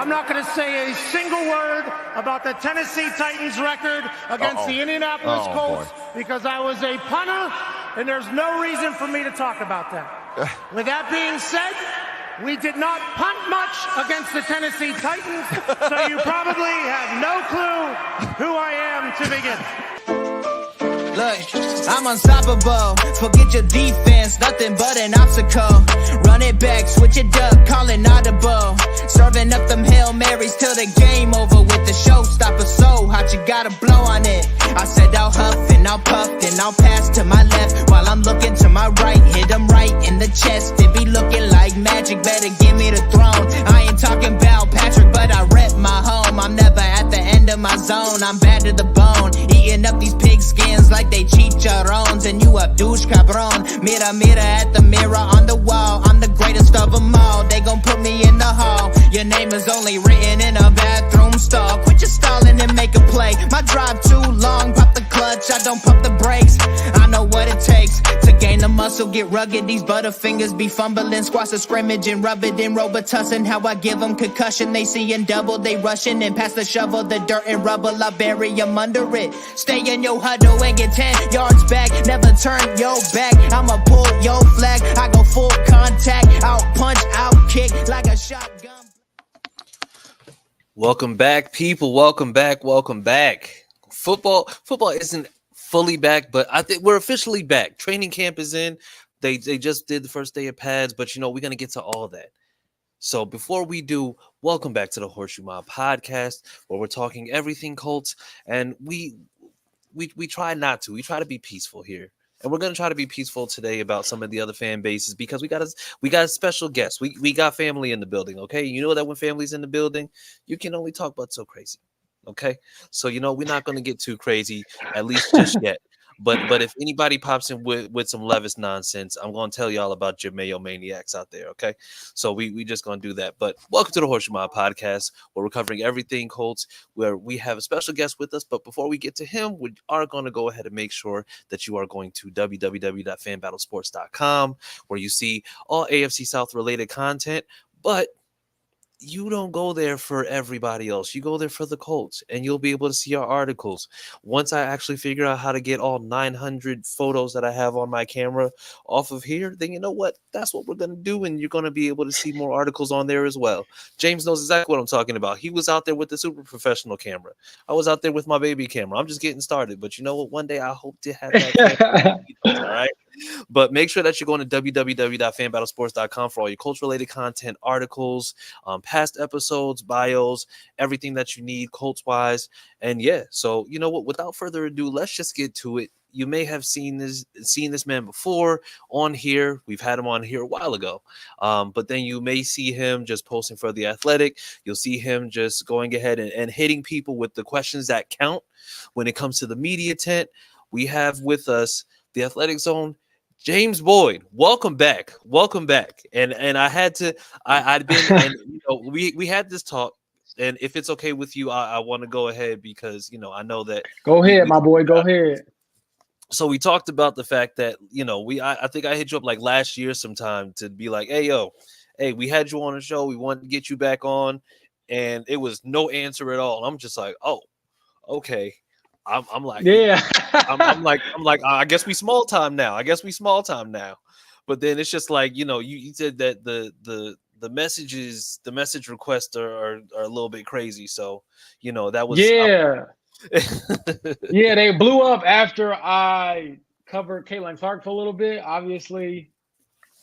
I'm not going to say a single word about the Tennessee Titans record against the Indianapolis Colts because I was a punter, and there's no reason for me to talk about that. With that being said, we did not punt much against the Tennessee Titans, so you probably have no clue who I am to begin. Look, I'm unstoppable. Forget your defense, nothing but an obstacle. Run it back, switch it up, call it audible. Serving up them Hail Marys till the game over with the showstopper. So hot, you gotta blow on it. I said I'll huff and I'll puff, then I'll pass to my left while I'm looking to my right. Hit him right in the chest. It be looking like magic. Better give me the throne. I ain't talking about Patrick, but I rep my home. I'm never at the end of my zone. I'm bad to the bone. Eating up these pig skins like they chicharrones, and you a douche cabron. Mira, mira at the mirror on the wall. I'm the greatest of them all. They gon' put me in the hall. Your name is only written in a bathroom stall. Quit your stalling and make a play. My drive too long, pop the clutch, I don't pump the brakes. I know what it takes to gain the muscle, get rugged. These butterfingers be fumbling, squash a scrimmage and rub it in Robitussin. How I give them concussion, they seeing double, they rushing and pass the shovel, the dirt and rubble, I bury them under it. Stay in your huddle and get 10 yards back, never turn your back. I'ma pull your flag, I go full contact, out punch, out kick like a shotgun. Welcome back, people. Welcome back. Football isn't fully back, but I think we're officially back. Training camp is in. They just did the first day of pads, but we're gonna get to all that. So before we do, welcome back to the HorseShoe Mob podcast, where we're talking everything Colts, and we try not to. We try to be peaceful here. And we're going to try to be peaceful today about some of the other fan bases because we got a special guest. We got family in the building, okay? You know that when family's in the building, you can only talk about so crazy, okay? So, we're not going to get too crazy, at least just yet. But if anybody pops in with some Levis nonsense, I'm going to tell y'all about your Mayo maniacs out there, okay? So we just going to do that. But welcome to the HorseShoe Mob podcast, where we're covering everything Colts, where we have a special guest with us. But before we get to him, we are going to go ahead and make sure that you are going to www.fanbattlesports.com, where you see all AFC South related content. But you don't go there for everybody else. You go there for the Colts, and you'll be able to see our articles. Once I actually figure out how to get all 900 photos that I have on my camera off of here, then you know what? That's what we're going to do, and you're going to be able to see more articles on there as well. James knows exactly what I'm talking about. He was out there with the super professional camera. I was out there with my baby camera. I'm just getting started, but you know what? One day I hope to have that camera. All right? But make sure that you're going to www.fanbattlesports.com for all your Colts-related content, articles, past episodes, bios, everything that you need Colts-wise. And yeah, so you know what? Without further ado, let's just get to it. You may have seen this man before on here. We've had him on here a while ago. But then you may see him just posting for The Athletic. You'll see him just going ahead and hitting people with the questions that count when it comes to the media tent. We have with us The Athletic Zone, James Boyd. Welcome back. And I'd been, and we had this talk, and if it's okay with you, I want to go ahead because I know that. Go ahead, my boy. Go ahead. So we talked about the fact that I think I hit you up like last year sometime to be like, hey, we had you on the show. We wanted to get you back on, and it was no answer at all. I'm just like, oh, okay. I'm like, yeah. I'm like, I guess we small time now. But then it's just like, you said that the message requests are a little bit crazy. So, that was yeah. Yeah, they blew up after I covered Caitlin Clark for a little bit. Obviously,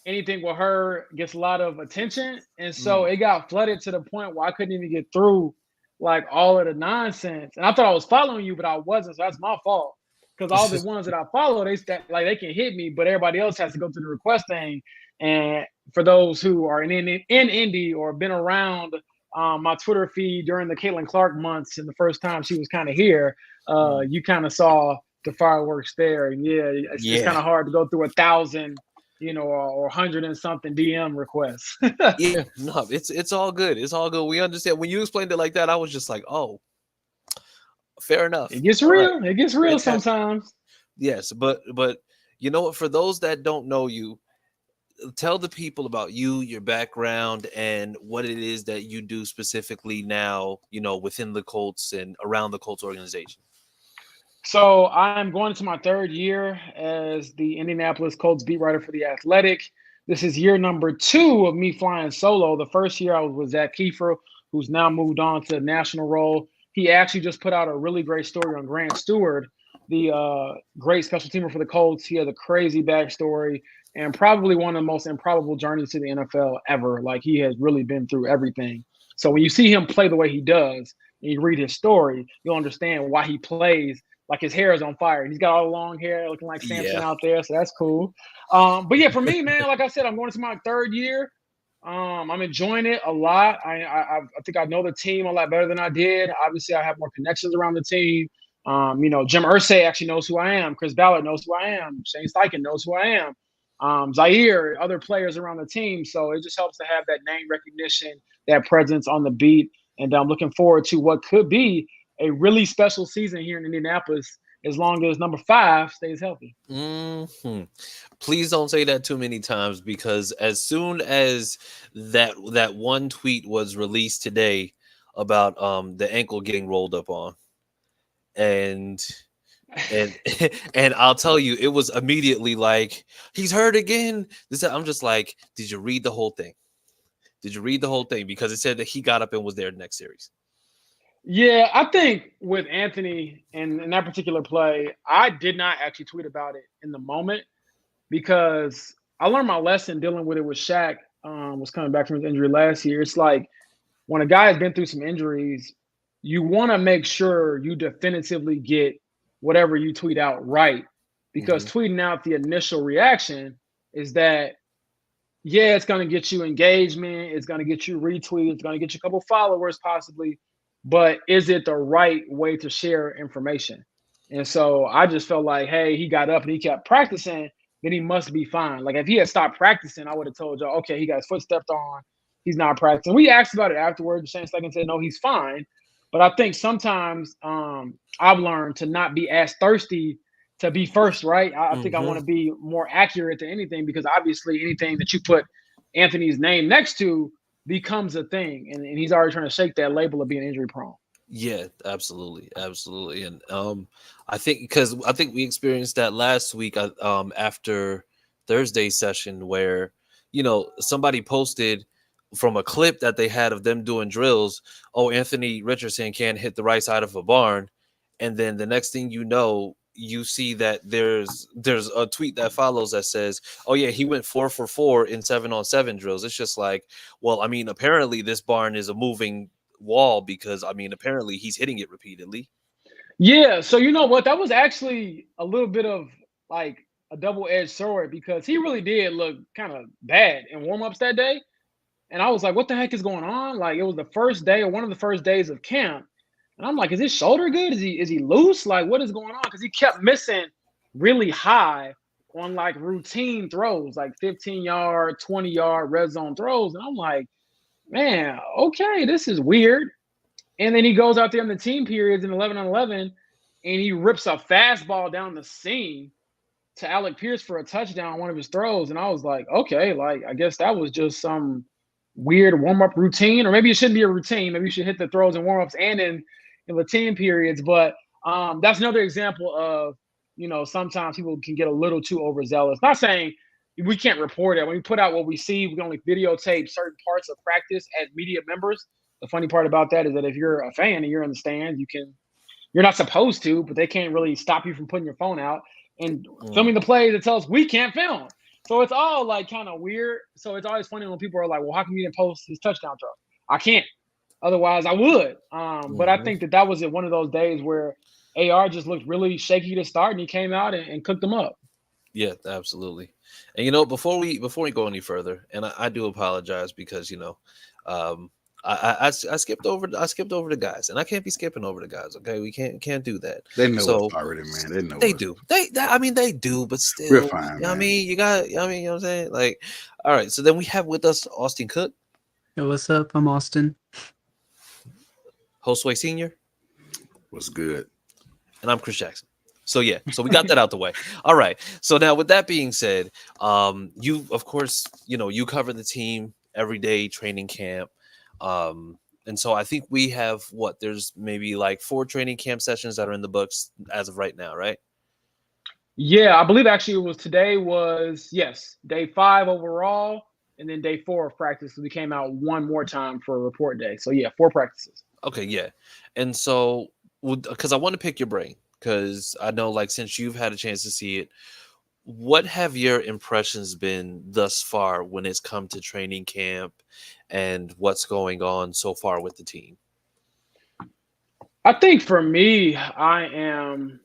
anything with her gets a lot of attention. And so it got flooded to the point where I couldn't even get through like all of the nonsense. And I thought I was following you, but I wasn't. So that's my fault. Because all the ones that I follow, they can hit me, but everybody else has to go through the request thing. And for those who are in Indy or been around my Twitter feed during the Caitlin Clark months and the first time she was kind of here, you kind of saw the fireworks there. And it's kind of hard to go through 1,000, or 100 and something DM requests. Yeah, no, it's all good. It's all good. We understand. When you explained it like that, I was just like, oh, fair enough. It gets real. It gets real sometimes. Yes, but you know what? For those that don't know you, tell the people about you, your background, and what it is that you do specifically now, within the Colts and around the Colts organization. So I'm going into my third year as the Indianapolis Colts beat writer for The Athletic. This is year number 2 of me flying solo. The first year I was with Zach Kiefer, who's now moved on to the national role. He actually just put out a really great story on Grant Stewart, the great special teamer for the Colts. He has a crazy backstory and probably one of the most improbable journeys to the NFL ever. Like, he has really been through everything. So when you see him play the way he does and you read his story, you'll understand why he plays like his hair is on fire. He's got all the long hair looking like Samson out there. So that's cool. But yeah, for me, man, like I said, I'm going into my third year. I'm enjoying it a lot. I think I know the team a lot better than I did. Obviously, I have more connections around the team. Jim Irsay actually knows who I am. Chris Ballard knows who I am. Shane Steichen knows who I am. Zaire, other players around the team. So it just helps to have that name recognition, that presence on the beat. And I'm looking forward to what could be a really special season here in Indianapolis, as long as number 5 stays healthy. Mm-hmm. Please don't say that too many times, because as soon as that one tweet was released today about the ankle getting rolled up on, and and I'll tell you, it was immediately like, he's hurt again. I'm just like, did you read the whole thing? Did you read the whole thing? Because it said that he got up and was there next series. Yeah, I think with Anthony and in that particular play, I did not actually tweet about it in the moment, because I learned my lesson dealing with it with Shaq. Was coming back from his injury last year. It's like, when a guy has been through some injuries, you want to make sure you definitively get whatever you tweet out right, because tweeting out the initial reaction is that, yeah, it's going to get you engagement, it's going to get you retweets, it's going to get you a couple followers possibly, but is it the right way to share information? And so I just felt like, hey, he got up and he kept practicing, then he must be fine. Like, if he had stopped practicing, I would have told y'all, okay, he got his foot stepped on, he's not practicing. We asked about it afterwards. Shane Steichen said, no, he's fine. But I think sometimes I've learned to not be as thirsty to be first, right? I think I want to be more accurate to anything, because obviously anything that you put Anthony's name next to becomes a thing, and he's already trying to shake that label of being injury prone. Yeah, absolutely. And I think we experienced that last week after Thursday's session, where somebody posted from a clip that they had of them doing drills, oh, Anthony Richardson can't hit the right side of a barn, and then the next thing you know, you see that there's a tweet that follows that says, oh yeah, he went 4 for 4 in 7-on-7 drills. It's just like, well, I mean, apparently this barn is a moving wall, because I mean, apparently he's hitting it repeatedly. Yeah, so you know what, that was actually a little bit of like a double-edged sword, because he really did look kind of bad in warm-ups that day, and I was like, what the heck is going on? Like, it was the first day, or one of the first days of camp, and I'm like, is his shoulder good? Is he loose? Like, what is going on? Because he kept missing really high on like routine throws, like 15-yard, 20-yard red zone throws, and I'm like, man, okay, this is weird. And then he goes out there in the team periods in 11-on-11, and he rips a fastball down the seam to Alec Pierce for a touchdown on one of his throws. And I was like, okay, like, I guess that was just some weird warm-up routine, or maybe it shouldn't be a routine. Maybe you should hit the throws and warm-ups and in the team periods. But that's another example of, sometimes people can get a little too overzealous. Not saying we can't report it. When we put out what we see, we can only videotape certain parts of practice as media members. The funny part about that is that if you're a fan and you're in the stands, you're not supposed to, but they can't really stop you from putting your phone out and filming the plays that tell us we can't film. So it's all like kind of weird. So it's always funny when people are like, well, how come you didn't post his touchdown throw? I can't. Otherwise I would. But I think that was one of those days where AR just looked really shaky to start, and he came out and cooked them up. Yeah, absolutely. And before we go any further, and I do apologize, because I skipped over the guys, and I can't be skipping over the guys. Okay, we can't do that. They know us already, man. They know they us. do. They do, but still, we're fine. I mean, you know what I'm saying? Like, all right. So then we have with us Austin Cook. Yo, what's up? I'm Austin. Josue Senior. What's good? And I'm Chris Jackson. So we got that out the way. All right. So now with that being said, you of course, you cover the team every day, training camp. And so I think we have there's maybe like 4 training camp sessions that are in the books as of right now, right? Yeah, I believe actually today was day 5 overall, and then day 4 of practice. So we came out one more time for a report day. So yeah, 4 practices. Okay, yeah. And so because I want to pick your brain, because I know like since you've had a chance to see it, what have your impressions been thus far when it's come to training camp and what's going on so far with the team? I think for me, I am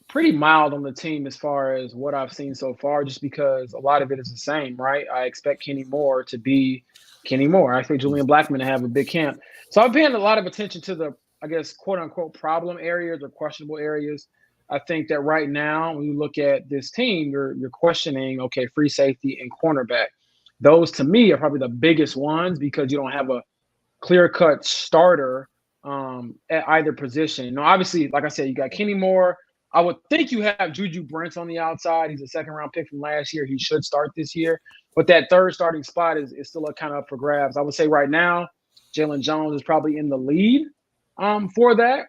pretty mild on the team as far as what I've seen so far, just because a lot of it is the same, right? I expect Kenny Moore to be Kenny Moore. I expect Julian Blackman to have a big camp. So I've paying a lot of attention to the, I guess, quote unquote problem areas or questionable areas. I think that right now, when you look at this team, you're questioning, okay, free safety and cornerback. Those to me are probably the biggest ones because you don't have a clear-cut starter at either position. Now, obviously, like I said, you got Kenny Moore. I would think you have Juju Brents on the outside. He's a second-round pick from last year. He should start this year. But that third starting spot is still a kind of up for grabs. I would say right now, Jalen Jones is probably in the lead for that,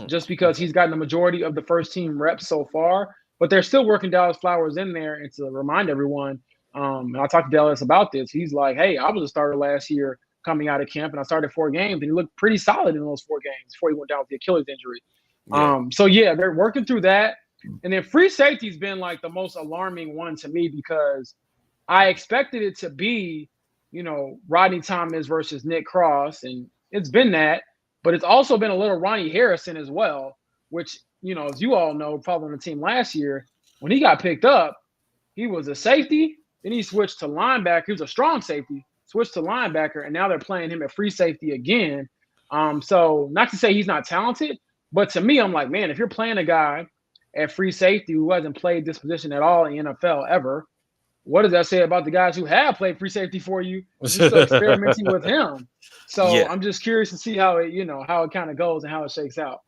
just because he's gotten the majority of the first-team reps so far. But they're still working Dallas Flowers in there. And to remind everyone, and I talked to Dallas about this, he's like, hey, I was a starter last year coming out of camp, and I started 4 games, and he looked pretty solid in those 4 games before he went down with the Achilles injury. Yeah. So yeah, they're working through that. And then free safety's been like the most alarming one to me because I expected it to be, Rodney Thomas versus Nick Cross, and it's been that, but it's also been a little Ronnie Harrison as well, which, as you all know, probably on the team last year, when he got picked up, he was a safety, then he switched to linebacker. He was a strong safety, switched to linebacker, and now they're playing him at free safety again. So not to say he's not talented, but to me, I'm like, man, if you're playing a guy at free safety who hasn't played this position at all in the NFL ever, what does that say about the guys who have played free safety for you? You're still experimenting with him. So yeah. I'm just curious to see how it, how it kind of goes and how it shakes out.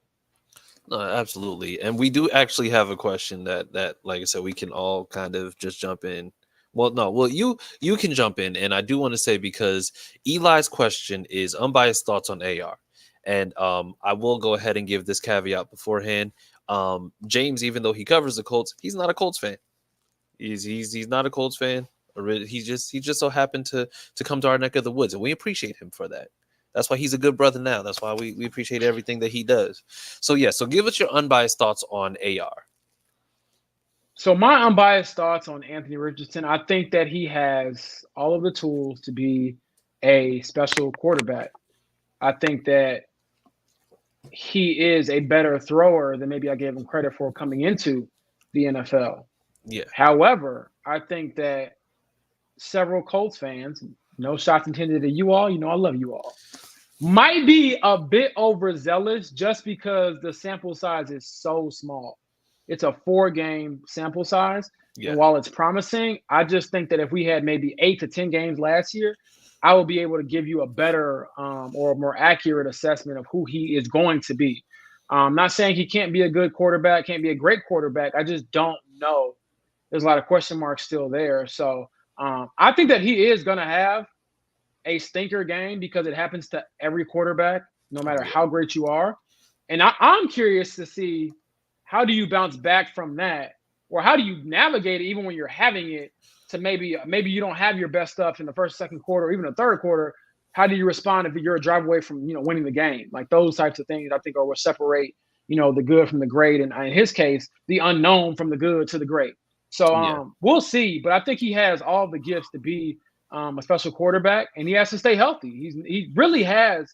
No, absolutely. And we do actually have a question that, like I said, we can all kind of just jump in. Well, you can jump in. And I do want to say, because Eli's question is unbiased thoughts on AR. And I will go ahead and give this caveat beforehand. James, even though he covers the Colts, he's not a Colts fan. He's not a Colts fan. He just so happened to come to our neck of the woods, and we appreciate him for that. That's why he's a good brother now. That's why we appreciate everything that he does. So yeah, so give us your unbiased thoughts on AR. So my unbiased thoughts on Anthony Richardson, I think that he has all of the tools to be a special quarterback. I think that he is a better thrower than maybe I gave him credit for coming into the NFL. Yeah. However, I think that several Colts fans, no shots intended at you all, I love you all, might be a bit overzealous just because the sample size is so small. It's a 4-game sample size. Yeah. And while it's promising, I just think that if we had maybe 8 to 10 games last year, I will be able to give you a better or more accurate assessment of who he is going to be. I'm not saying he can't be a good quarterback, can't be a great quarterback. I just don't know. There's a lot of question marks still there. So I think that he is going to have a stinker game because it happens to every quarterback, no matter how great you are. And I'm curious to see, how do you bounce back from that? Or how do you navigate it even when you're having it to maybe you don't have your best stuff in the first, second quarter, or even the third quarter? How do you respond if you're a drive away from, winning the game? Like those types of things I think are what separate, the good from the great. And in his case, the unknown from the good to the great. So we'll see. But I think he has all the gifts to be a special quarterback, and he has to stay healthy. He really has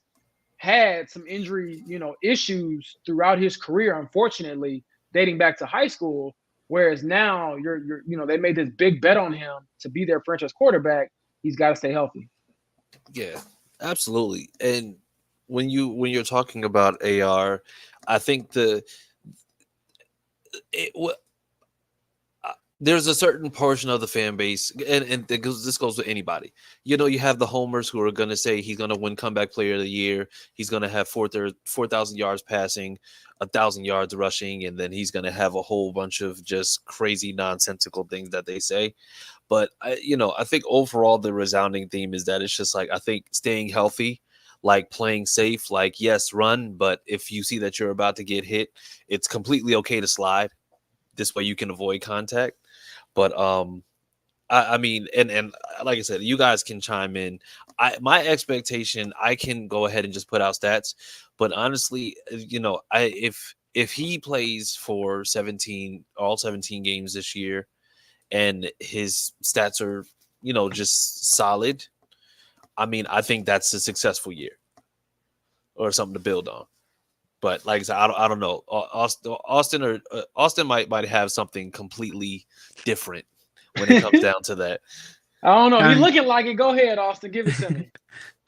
had some injury, issues throughout his career, unfortunately, dating back to high school. Whereas now they made this big bet on him to be their franchise quarterback. He's got to stay healthy. Yeah, absolutely. And when you're talking about AR, I think there's a certain portion of the fan base, and this goes with anybody. You know, you have the homers who are going to say he's going to win comeback player of the year. He's going to have 4,000 yards passing, 1,000 yards rushing, and then he's going to have a whole bunch of just crazy nonsensical things that they say. But I think overall the resounding theme is that it's just like, I think staying healthy, like playing safe, like yes, run, but if you see that you're about to get hit, it's completely okay to slide. This way you can avoid contact. But I mean, and like I said, you guys can chime in. My expectation, I can go ahead and just put out stats, but honestly, if he plays for all 17 games this year, and his stats are just solid, I mean, I think that's a successful year or something to build on. But like I said, I don't know. Austin might have something completely different when it comes down to that. I don't know. He's looking like it. Go ahead, Austin. Give it to me.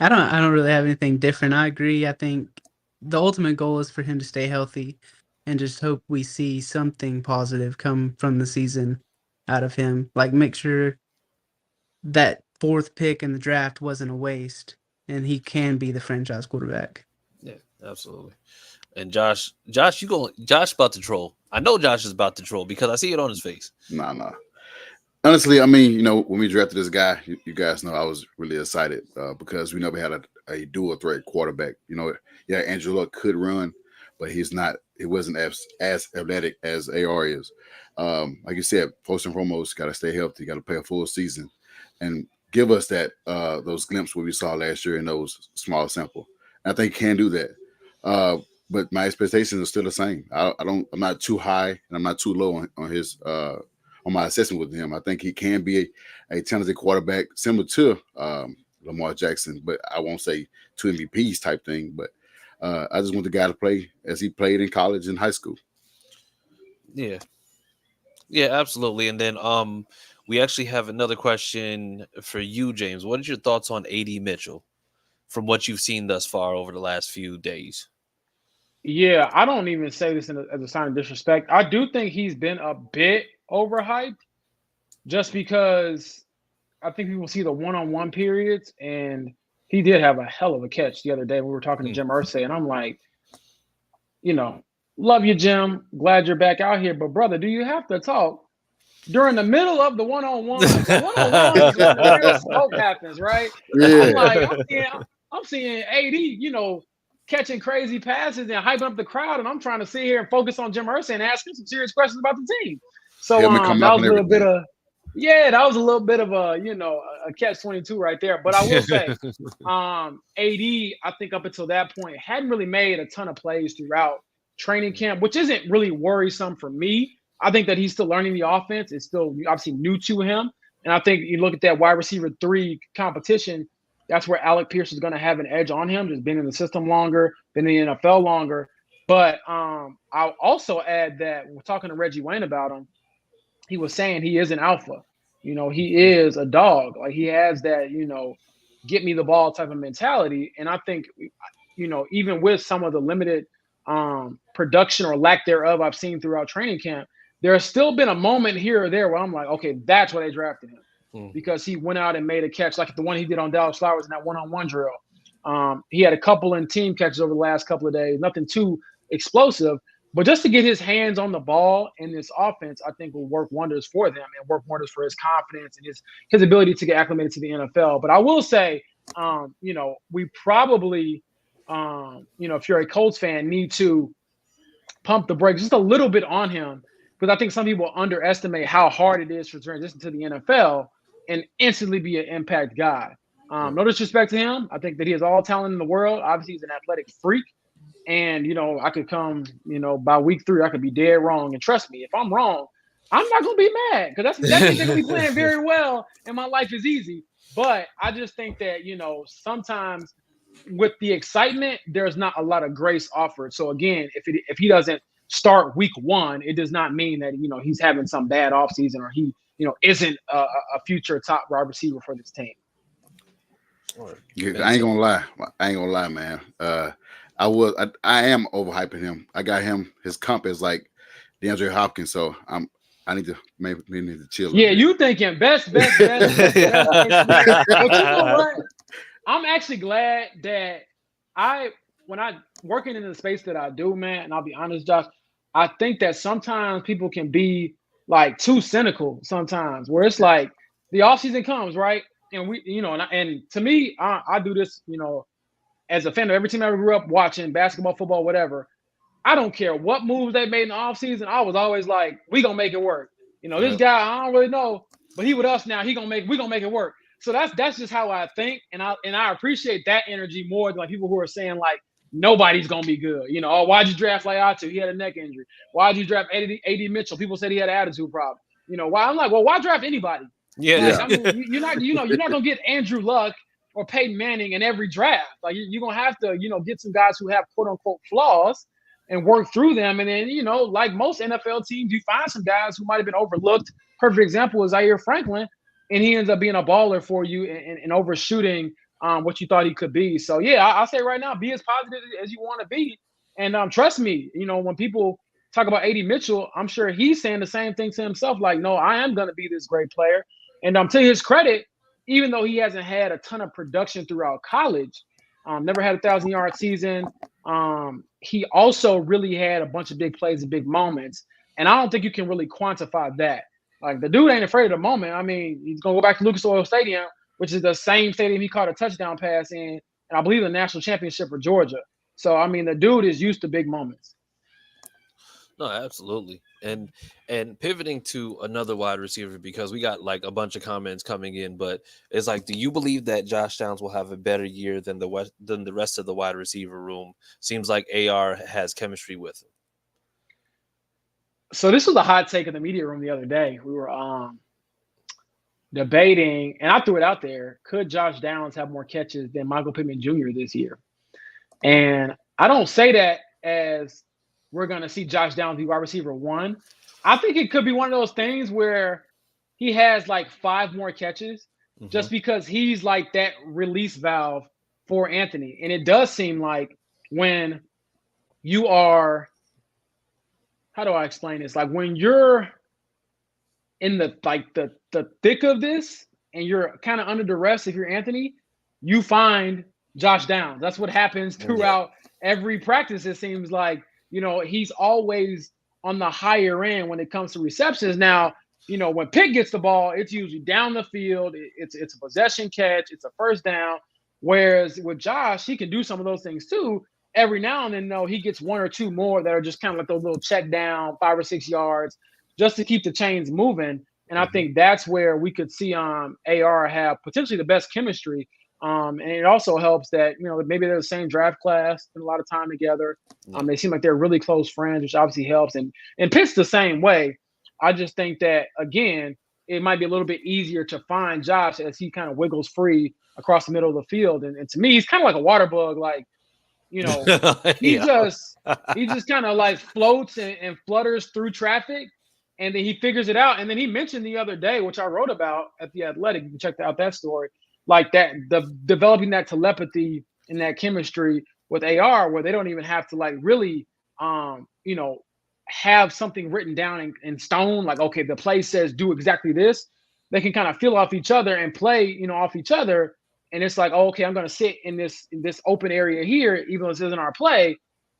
I don't really have anything different. I agree. I think the ultimate goal is for him to stay healthy, and just hope we see something positive come from the season out of him. Like, make sure that 4th pick in the draft wasn't a waste, and he can be the franchise quarterback. Yeah, absolutely. And Josh about to troll. I know Josh is about to troll because I see it on his face. Nah. Honestly, I mean, when we drafted this guy, you guys know I was really excited because we never had a dual threat quarterback. Andrew Luck could run, but he wasn't as athletic as AR is. Like you said, first and foremost, got to stay healthy, got to play a full season, and give us that those glimpses what we saw last year in those small sample. And I think he can do that. But my expectations are still the same. I'm not too high and I'm not too low on his on my assessment with him. I think he can be a talented quarterback similar to Lamar Jackson, but I won't say 2 MVPs type thing. But I just want the guy to play as he played in college and high school. Yeah, absolutely. And then we actually have another question for you, James. What are your thoughts on AD Mitchell from what you've seen thus far over the last few days? Yeah, I don't even say this as a sign of disrespect. I do think he's been a bit overhyped just because I think people see the one-on-one periods, and he did have a hell of a catch the other day. We were talking to Jim Irsay, and I'm like, love you, Jim. Glad you're back out here. But, brother, do you have to talk during the middle of the one-on-one? The one-on-one is when the real smoke happens, right? Yeah. I'm seeing AD, catching crazy passes and hyping up the crowd, and I'm trying to sit here and focus on Jim Irsay and ask him some serious questions about the team. So that was a little bit of a catch-22 right there. But I will say, AD, I think up until that point, hadn't really made a ton of plays throughout training camp, which isn't really worrisome for me. I think that he's still learning the offense. It's still obviously new to him. And I think you look at that wide receiver 3 competition, that's where Alec Pierce is going to have an edge on him, just been in the system longer, been in the NFL longer. But I'll also add that we're talking to Reggie Wayne about him. He was saying he is an alpha. He is a dog. Like, he has that, get me the ball type of mentality. And I think, even with some of the limited production or lack thereof I've seen throughout training camp, there has still been a moment here or there where I'm like, okay, that's why they drafted him. Because he went out and made a catch like the one he did on Dallas Flowers in that one-on-one drill. He had a couple in team catches over the last couple of days, nothing too explosive, but just to get his hands on the ball in this offense, I think will work wonders for them and work wonders for his confidence and his ability to get acclimated to the NFL. But I will say, we probably, if you're a Colts fan, need to pump the brakes just a little bit on him, because I think some people underestimate how hard it is to transition to the NFL and instantly be an impact guy. No disrespect to him. I think that he has all talent in the world. Obviously, he's an athletic freak. And, I could come, by week 3, I could be dead wrong. And trust me, if I'm wrong, I'm not going to be mad, because that means they're going to be playing very well and my life is easy. But I just think that, sometimes with the excitement, there's not a lot of grace offered. So, again, if he doesn't start week 1, it does not mean that, he's having some bad offseason or he, isn't a future top wide receiver for this team. Yeah, I ain't gonna lie, man. I am overhyping him. I got him. His comp is like DeAndre Hopkins, so I need to maybe need to chill. Yeah, you thinking best. But you know what? I'm actually glad that when I working in the space that I do, man, and I'll be honest, Josh, I think that sometimes people can be like too cynical sometimes, where it's like the off season comes, right? And we, you know, and to me, I do this, you know, as a fan of every team I ever grew up watching, basketball, football, whatever. I don't care what moves they made in the offseason. I was always like, we gonna make it work. You know, this guy, I don't really know, but he with us now, we gonna make it work. So that's just how I think. And I appreciate that energy more than like people who are saying like nobody's gonna be good. You know, oh, why'd you draft Layatu? He had a neck injury. Why'd you draft AD Mitchell? People said he had an attitude problem. You know, why? I'm like, well, why draft anybody? Yeah. Like, I mean, you're not gonna get Andrew Luck or Peyton Manning in every draft. Like you're gonna have to, you know, get some guys who have quote unquote flaws and work through them. And then, you know, like most NFL teams, you find some guys who might have been overlooked. Perfect example is Zaire Franklin, and he ends up being a baller for you and overshooting what you thought he could be. So yeah, I'll say right now, be as positive as you want to be. And trust me, you know, when people talk about AD Mitchell, I'm sure he's saying the same thing to himself. Like, no, I am going to be this great player. And to his credit, even though he hasn't had a ton of production throughout college, never had a 1,000-yard season, he also really had a bunch of big plays and big moments. And I don't think you can really quantify that. Like, the dude ain't afraid of the moment. I mean, he's going to go back to Lucas Oil Stadium, which is the same stadium he caught a touchdown pass in, and I believe the national championship for Georgia. So, I mean, the dude is used to big moments. No, absolutely. And pivoting to another wide receiver, because we got like a bunch of comments coming in, but it's like, do you believe that Josh Downs will have a better year than the rest of the wide receiver room? Seems like AR has chemistry with him. So this was a hot take in the media room the other day. We were debating, and I threw it out there, could Josh Downs have more catches than Michael Pittman Jr. this year? And I don't say that as we're going to see Josh Downs be wide receiver 1. I think it could be one of those things where he has like 5 more catches just because he's like that release valve for Anthony. And it does seem like when you are, how do I explain this? Like when you're in the thick of this and you're kind of under duress, if you're Anthony, you find Josh Downs. That's what happens throughout every practice. It seems like, you know, he's always on the higher end when it comes to receptions. Now, you know, when Pitt gets the ball, it's usually down the field. It's a possession catch. It's a first down. Whereas with Josh, he can do some of those things too. Every now and then, though, he gets 1 or 2 more that are just kind of like those little check down, 5 or 6 yards, just to keep the chains moving. And I think that's where we could see AR have potentially the best chemistry. And it also helps that, you know, maybe they're the same draft class, spend a lot of time together. They seem like they're really close friends, which obviously helps. And Pitt's the same way. I just think that, again, it might be a little bit easier to find Josh as he kind of wiggles free across the middle of the field. And to me, he's kind of like a water bug. Like, you know, he just kind of like floats and flutters through traffic, and then he figures it out. And then he mentioned the other day, which I wrote about at The Athletic, you can check out that story, like that, developing that telepathy and that chemistry with AR, where they don't even have to like really, you know, have something written down in stone. Like, okay, the play says do exactly this. They can kind of feel off each other and play, you know, off each other. And it's like, oh, okay, I'm going to sit in this open area here, even though this isn't our play.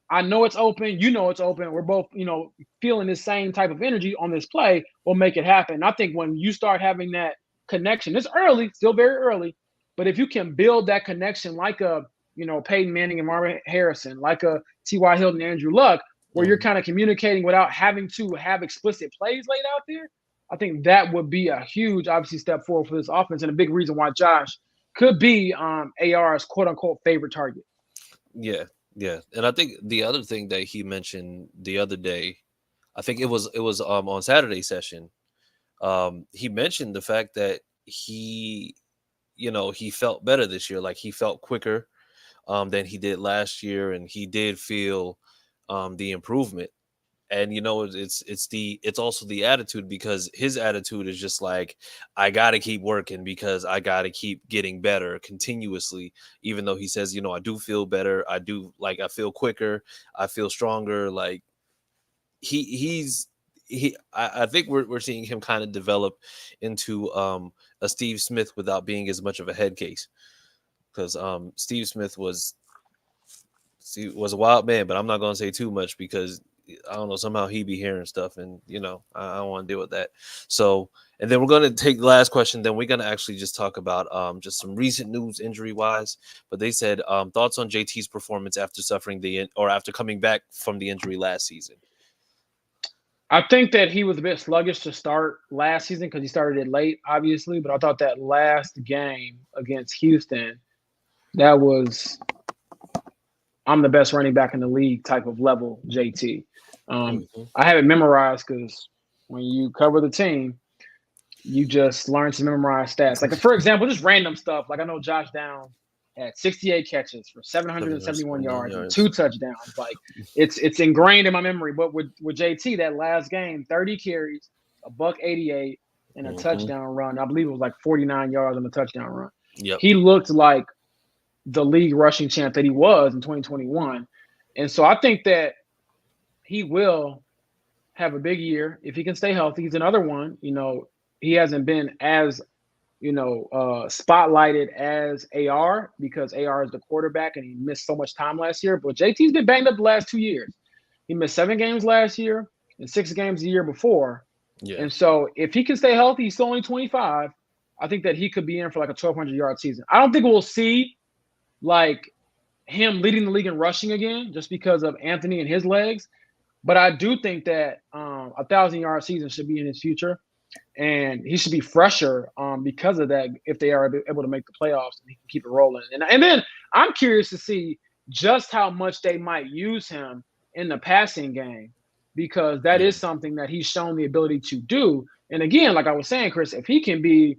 I know it's open. You know it's open. We're both, you know, feeling the same type of energy on this play. We'll make it happen. I think when you start having that connection, it's early, still very early, but if you can build that connection like a, you know, Peyton Manning and Marvin Harrison, like a T.Y. Hilton and Andrew Luck, where you're kind of communicating without having to have explicit plays laid out there, I think that would be a huge, obviously, step forward for this offense and a big reason why Josh could be AR's quote-unquote favorite target. Yeah. And I think the other thing that he mentioned the other day, I think it was on Saturday session, he mentioned the fact that he felt better this year. Like he felt quicker than he did last year, and he did feel the improvement. And you know, it's also the attitude, because his attitude is just like, I gotta keep working because I gotta keep getting better continuously. Even though he says, you know, I do feel better, I feel quicker, I feel stronger. Like he's I think we're seeing him kind of develop into a Steve Smith without being as much of a head case, because Steve Smith was a wild man, but I'm not gonna say too much because I don't know, somehow he be hearing stuff, and I don't want to deal with that. So, and then we're gonna take the last question. Then we're gonna actually just talk about just some recent news injury wise. But they said thoughts on JT's performance after suffering after coming back from the injury last season. I think that he was a bit sluggish to start last season because he started it late, obviously. But I thought that last game against Houston, that was I'm the best running back in the league type of level, JT. I have it memorized because when you cover the team, you just learn to memorize stats. Like, for example, just random stuff. Like, I know Josh Downs had 68 catches for 771 yards and 2 touchdowns. Like, it's ingrained in my memory. But with JT, that last game, 30 carries, $188, and a touchdown run. I believe it was like 49 yards on the touchdown run. Yep. He looked like the league rushing champ that he was in 2021. And so I think that he will have a big year if he can stay healthy. He's another one. He hasn't been as, spotlighted as AR because AR is the quarterback and he missed so much time last year. But JT's been banged up the last 2 years. He missed 7 games last year and 6 games the year before. Yeah. And so if he can stay healthy, he's still only 25. I think that he could be in for like a 1,200-yard season. I don't think we'll see like him leading the league in rushing again just because of Anthony and his legs. But I do think that a 1,000-yard season should be in his future. And he should be fresher because of that if they are able to make the playoffs and he can keep it rolling. And then I'm curious to see just how much they might use him in the passing game because that is something that he's shown the ability to do. And again, like I was saying, Chris, if he can be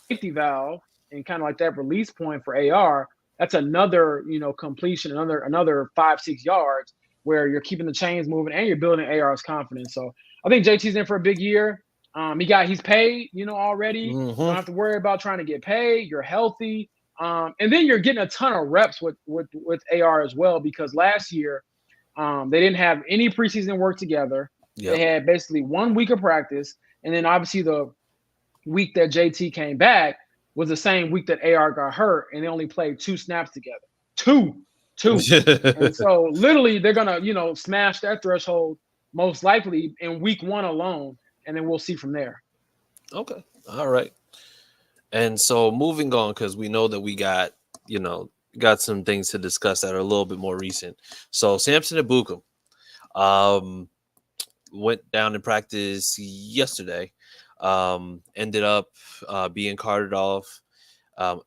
safety valve and kind of like that release point for AR, that's another, completion, another 5-6 yards where you're keeping the chains moving and you're building AR's confidence. So I think JT's in for a big year. He's paid, already. Don't have to worry about trying to get paid. You're healthy. And then you're getting a ton of reps with AR as well, because last year they didn't have any preseason work together. Yep. They had basically 1 week of practice. And then obviously the week that JT came back was the same week that AR got hurt, and they only played 2 snaps together. Two. And so literally they're going to, smash that threshold most likely in week 1 alone. And then we'll see from there. Okay. All right. And so moving on, because we know that we got some things to discuss that are a little bit more recent. So Samson Ebukam went down in practice yesterday, ended up being carted off.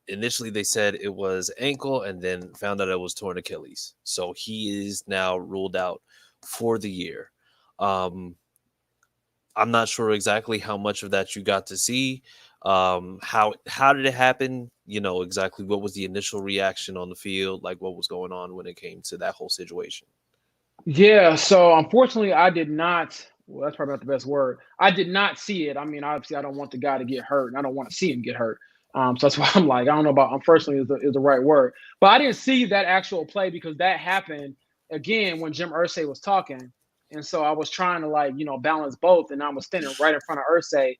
Initially, they said it was ankle and then found out it was torn Achilles. So he is now ruled out for the year. I'm not sure exactly how much of that you got to see. How did it happen? Exactly what was the initial reaction on the field? Like what was going on when it came to that whole situation? Yeah. So unfortunately, I did not. Well, that's probably not the best word. I did not see it. I mean, obviously, I don't want the guy to get hurt, and I don't want to see him get hurt. So that's why I'm like, I don't know about unfortunately is the right word. But I didn't see that actual play because that happened again when Jim Irsay was talking. And so I was trying to balance both. And I was standing right in front of Irsay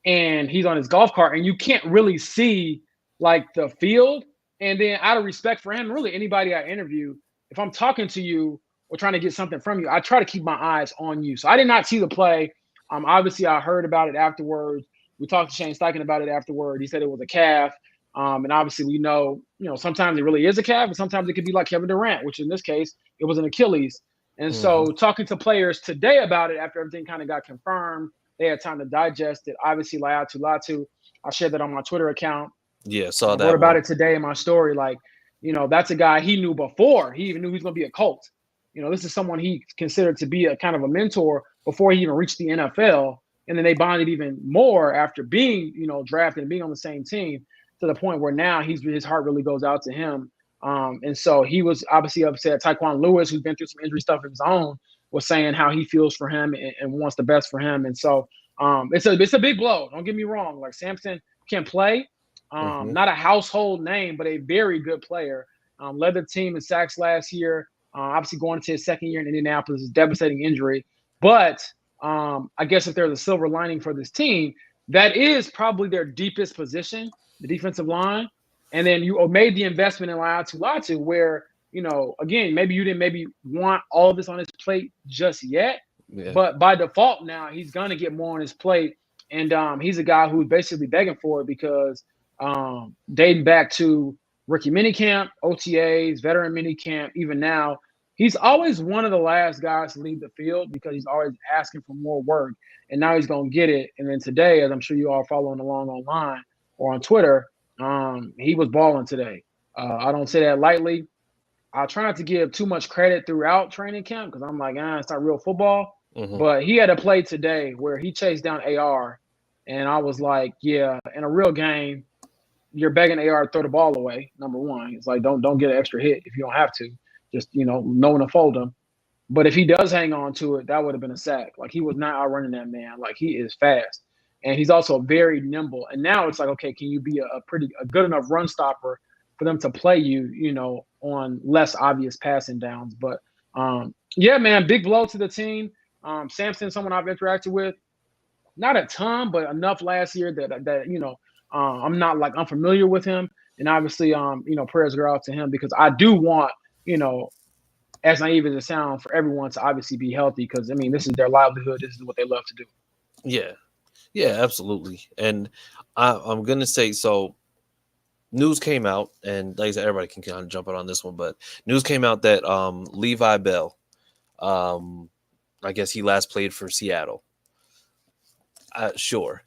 and he's on his golf cart and you can't really see the field. And then out of respect for him, really anybody I interview, if I'm talking to you or trying to get something from you, I try to keep my eyes on you. So I did not see the play. Obviously I heard about it afterwards. We talked to Shane Steichen about it afterward. He said it was a calf. And obviously we know, sometimes it really is a calf and sometimes it could be like Kevin Durant, which in this case, it was an Achilles. And so talking to players today about it after everything kind of got confirmed, they had time to digest it. Obviously, Latu, I shared that on my Twitter account. Yeah, saw that. I wrote about it today in my story. That's a guy he knew before. He even knew he was going to be a Colt. This is someone he considered to be a kind of a mentor before he even reached the NFL. And then they bonded even more after being, drafted and being on the same team to the point where now his heart really goes out to him. And so he was obviously upset. Taekwon Lewis, who's been through some injury stuff of his own, was saying how he feels for him and wants the best for him. And so it's a big blow. Don't get me wrong. Like Samson can play, not a household name, but a very good player. Led the team in sacks last year. Obviously going into his second year in Indianapolis is a devastating injury. But I guess if there's a silver lining for this team, that is probably their deepest position, the defensive line. And then you made the investment in Latu, where, again, maybe you didn't want all of this on his plate just yet. Yeah. But by default now, he's going to get more on his plate. And he's a guy who's basically begging for it because dating back to rookie minicamp, OTAs, veteran minicamp, even now, he's always one of the last guys to leave the field because he's always asking for more work. And now he's going to get it. And then today, as I'm sure you all following along online or on Twitter, he was balling today. I don't say that lightly. I try not to give too much credit throughout training camp because I'm like, it's not real football. Mm-hmm. But he had a play today where he chased down AR. And I was like, yeah, in a real game, you're begging AR to throw the ball away, number one. It's like, don't get an extra hit if you don't have to. Just, know when to fold him. But if he does hang on to it, that would have been a sack. Like, he was not outrunning that man. Like, he is fast. And he's also very nimble. And now it's like, okay, can you be a good enough run stopper for them to play you, on less obvious passing downs? But, yeah, man, big blow to the team. Sampson, someone I've interacted with, not a ton, but enough last year that I'm not like unfamiliar with him. And obviously, prayers go out to him because I do want, as naive as it sounds, for everyone to obviously be healthy because, this is their livelihood. This is what they love to do. Yeah, absolutely. And I'm going to say, so news came out, and like I said, everybody can kind of jump in on this one, but news came out that Levi Bell, I guess he last played for Seattle. Sure.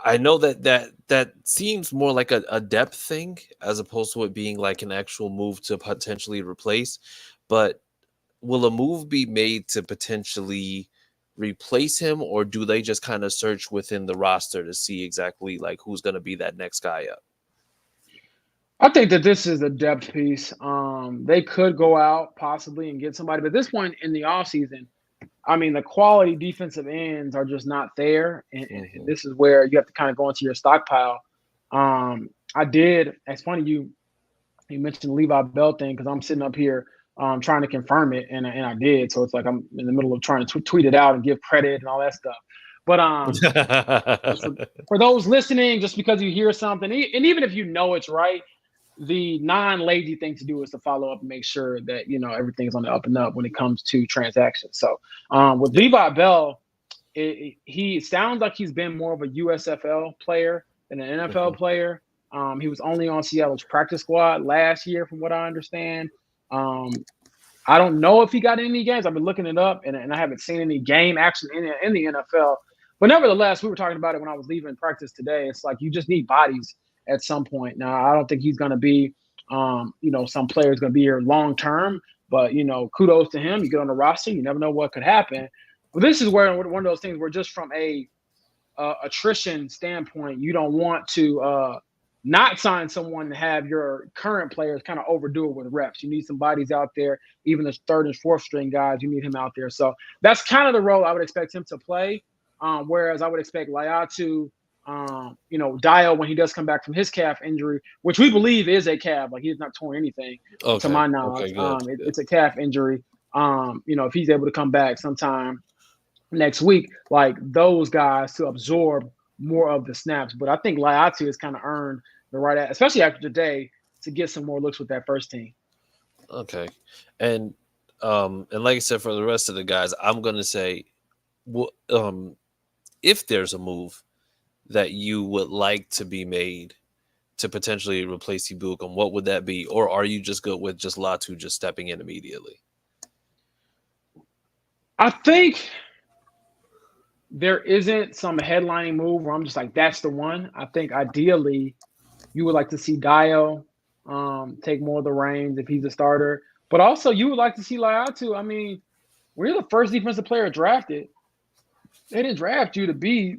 I know that seems more like a depth thing as opposed to it being like an actual move to potentially replace. But will a move be made to potentially replace him, or do they just kind of search within the roster to see exactly like who's going to be that next guy up? I think that this is a depth piece. They could go out possibly and get somebody, but at this point in the offseason, the quality defensive ends are just not there. And this is where you have to kind of go into your stockpile. It's funny you mentioned the Levi Bell thing because I'm sitting up here trying to confirm it, and I did. So it's like I'm in the middle of trying to tweet it out and give credit and all that stuff. But for those listening, just because you hear something, and even if you know it's right, the non-lazy thing to do is to follow up and make sure that, everything's on the up and up when it comes to transactions. So with Levi Bell, he sounds like he's been more of a USFL player than an NFL player. He was only on Seattle's practice squad last year, from what I understand. I don't know if he got any games. I've been looking it up, and I haven't seen any game action in the NFL. But nevertheless, we were talking about it when I was leaving practice today. It's like you just need bodies at some point. Now, I don't think he's going to be, some player's going to be here long term. But, kudos to him. You get on the roster, you never know what could happen. But this is where one of those things where just from a attrition standpoint, you don't want to not sign someone to have your current players kind of overdo it with reps. You need some bodies out there, even the third and fourth string guys, you need him out there. So that's kind of the role I would expect him to play. Whereas I would expect Laiatu, Dio, when he does come back from his calf injury, which we believe is a calf, like he's not torn anything to my knowledge. It's a calf injury. If he's able to come back sometime next week, like those guys to absorb more of the snaps. But I think Laiatu has kind of earned the right, especially after today, to get some more looks with that first team. Okay. And like I said, for the rest of the guys, I'm going to say, if there's a move that you would like to be made to potentially replace Ibukum, what would that be? Or are you just good with just Latu just stepping in immediately? I think there isn't some headlining move where I'm just like, that's the one. I think ideally you would like to see Dio take more of the reins if he's a starter. But also you would like to see Laiatu. I mean, when you're the first defensive player drafted, they didn't draft you to be,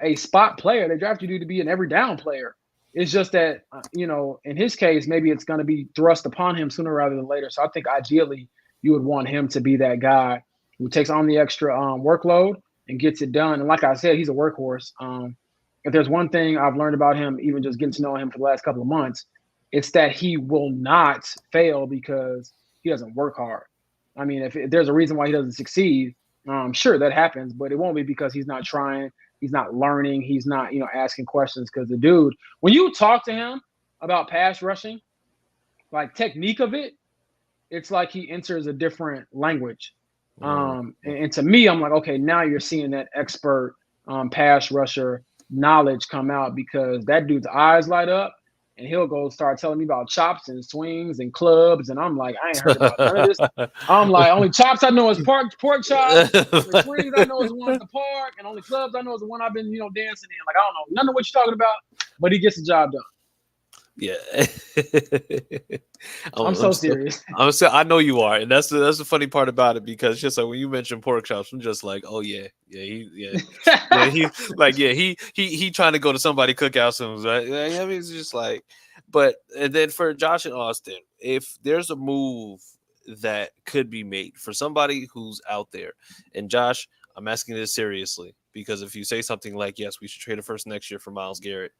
a spot player. They drafted you to be an every down player. It's just that, in his case, maybe it's going to be thrust upon him sooner rather than later. So I think ideally you would want him to be that guy who takes on the extra workload and gets it done. And like I said, he's a workhorse. If there's one thing I've learned about him, even just getting to know him for the last couple of months, it's that he will not fail because he doesn't work hard. I mean, if there's a reason why he doesn't succeed, sure, that happens, but it won't be because he's not trying, he's not learning, he's not, asking questions. Because the dude, when you talk to him about pass rushing, like technique of it, it's like he enters a different language. And to me, I'm like, okay, now you're seeing that expert pass rusher knowledge come out, because that dude's eyes light up and he'll go start telling me about chops and swings and clubs. And I'm like, I ain't heard about none of this. I'm like, only chops I know is pork chops. The swings I know is the one at the park. And only clubs I know is the one I've been, dancing in. Like, I don't know none of what you're talking about, but he gets the job done. Yeah. I'm so serious. I know you are, and that's the funny part about it, because just like when you mentioned pork chops, I'm just like, oh he trying to go to somebody cookout soon, right? I mean, it's just like, and then for Josh and Austin, if there's a move that could be made for somebody who's out there, and Josh, I'm asking this seriously, because if you say something like, yes, we should trade a first next year for Myles Garrett,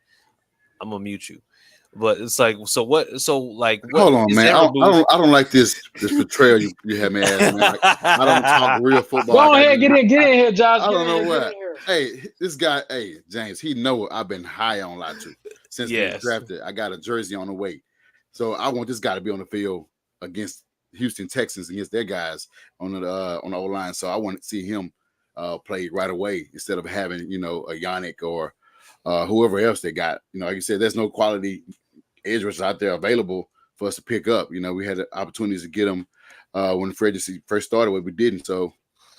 I'm gonna mute you. But it's like, so what? So like, what, hold on, man. I don't like this betrayal you have me ask, man. Like, I don't talk real football. Go ahead, get in here, Josh. I don't know what. Hey, this guy, James, he know I've been high on Latu since he was drafted. I got a jersey on the way, so I want this guy to be on the field against Houston Texans, against their guys on the O line. So I want to see him play right away instead of having a Yannick or whoever else they got. Like you said, there's no quality edge rushers out there available for us to pick up. We had opportunities to get them when the free agency first started, but we didn't. So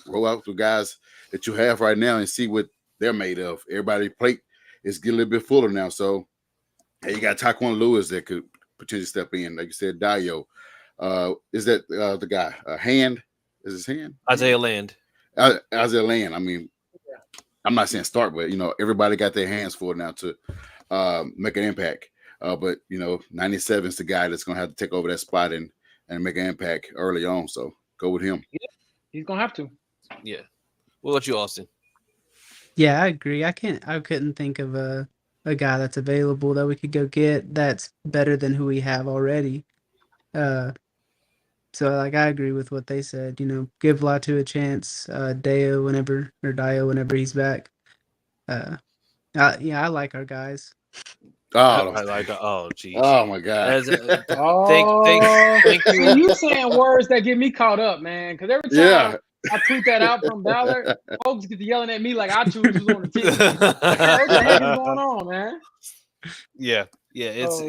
roll out the guys that you have right now and see what they're made of. Everybody's plate is getting a little bit fuller now. So hey, you got Taquan Lewis that could potentially step in. Like you said, Dio. Is that the guy? Hand? Is his hand? Isaiah Land. Isaiah Land. I mean, I'm not saying start, but everybody got their hands full now to make an impact. But 97 is the guy that's gonna have to take over that spot and make an impact early on. So go with him. Yeah, he's gonna have to. Yeah. What about you, Austin? Yeah, I agree. I couldn't think of a guy that's available that we could go get that's better than who we have already. So like I agree with what they said. Give Latu a chance. Dio whenever he's back. I like our guys. Oh, I like. Oh, geez. Oh my God. Thank you. You saying words that get me caught up, man. Because every time I tweet that out from Ballard, folks get to yelling at me like I choose who's on the team. What the heck is going on, man? Yeah. It's so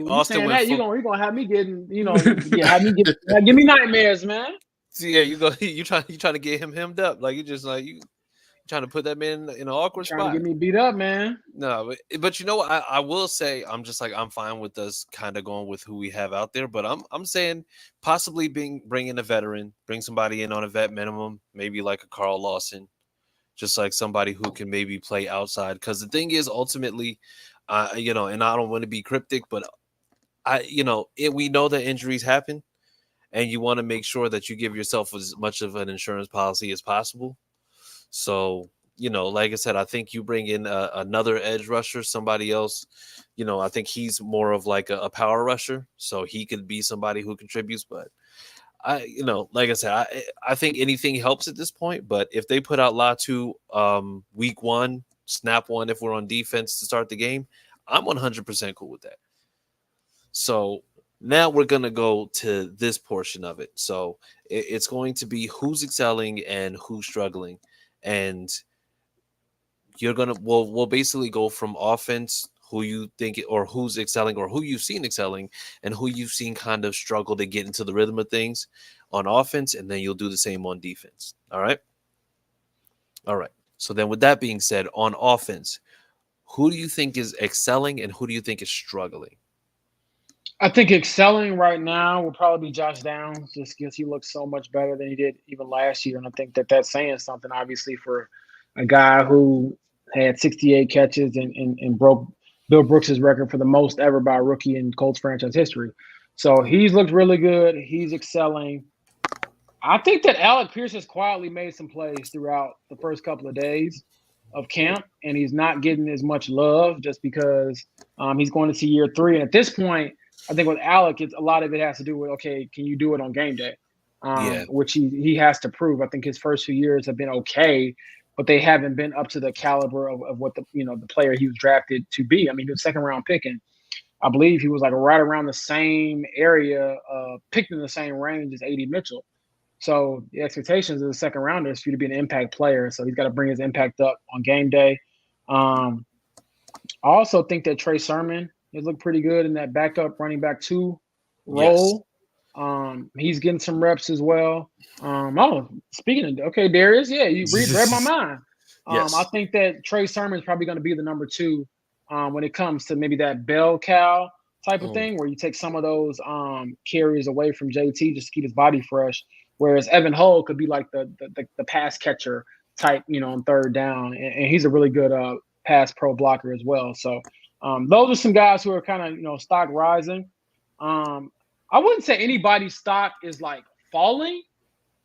Austin saying went that, you're gonna have me getting, give me nightmares, man. See, you trying to get him hemmed up, like you just like you trying to put that man in an awkward spot. Trying to get me beat up, man. No, but I will say I'm just like I'm fine with us kind of going with who we have out there, but I'm saying possibly bringing a veteran, bring somebody in on a vet minimum, maybe like a Carl Lawson, just like somebody who can maybe play outside. Because the thing is, ultimately, and I don't want to be cryptic, but we know that injuries happen, and you want to make sure that you give yourself as much of an insurance policy as possible. So, like I said, I think you bring in another edge rusher, somebody else. I think he's more of like a power rusher, so he could be somebody who contributes. But like I said, I think anything helps at this point. But if they put out Latu week 1, snap 1, if we're on defense to start the game, I'm 100% cool with that. So now we're going to go to this portion of it. So it's going to be who's excelling and who's struggling. And we'll basically go from offense, who you think or who's excelling or who you've seen excelling and who you've seen kind of struggle to get into the rhythm of things on offense. And then you'll do the same on defense. All right. So then with that being said, on offense, who do you think is excelling and who do you think is struggling? I think excelling right now will probably be Josh Downs, just because he looks so much better than he did even last year. And I think that's saying something, obviously, for a guy who had 68 catches and broke Bill Brooks' record for the most ever by a rookie in Colts franchise history. So he's looked really good. He's excelling. I think that Alec Pierce has quietly made some plays throughout the first couple of days of camp, and he's not getting as much love just because he's going to see year 3. And at this point, I think with Alec, a lot of it has to do with, okay, can you do it on game day? which he has to prove. I think his first few years have been okay, but they haven't been up to the caliber of what the player he was drafted to be. I mean, he was second round picking. I believe he was like right around the same area, picked in the same range as A.D. Mitchell. So the expectations of the second rounder is for you to be an impact player. So he's got to bring his impact up on game day. I also think that Trey Sermon has looked pretty good in that backup running back 2 role. Yes. He's getting some reps as well. Speaking of, okay, Darius, yeah, you read my mind. Yes. I think that Trey Sermon is probably going to be the number 2 when it comes to maybe that bell cow type of thing, where you take some of those carries away from JT just to keep his body fresh. Whereas Evan Hull could be like the pass catcher type, on third down, and he's a really good pass pro blocker as well. So those are some guys who are kind of stock rising. I wouldn't say anybody's stock is like falling,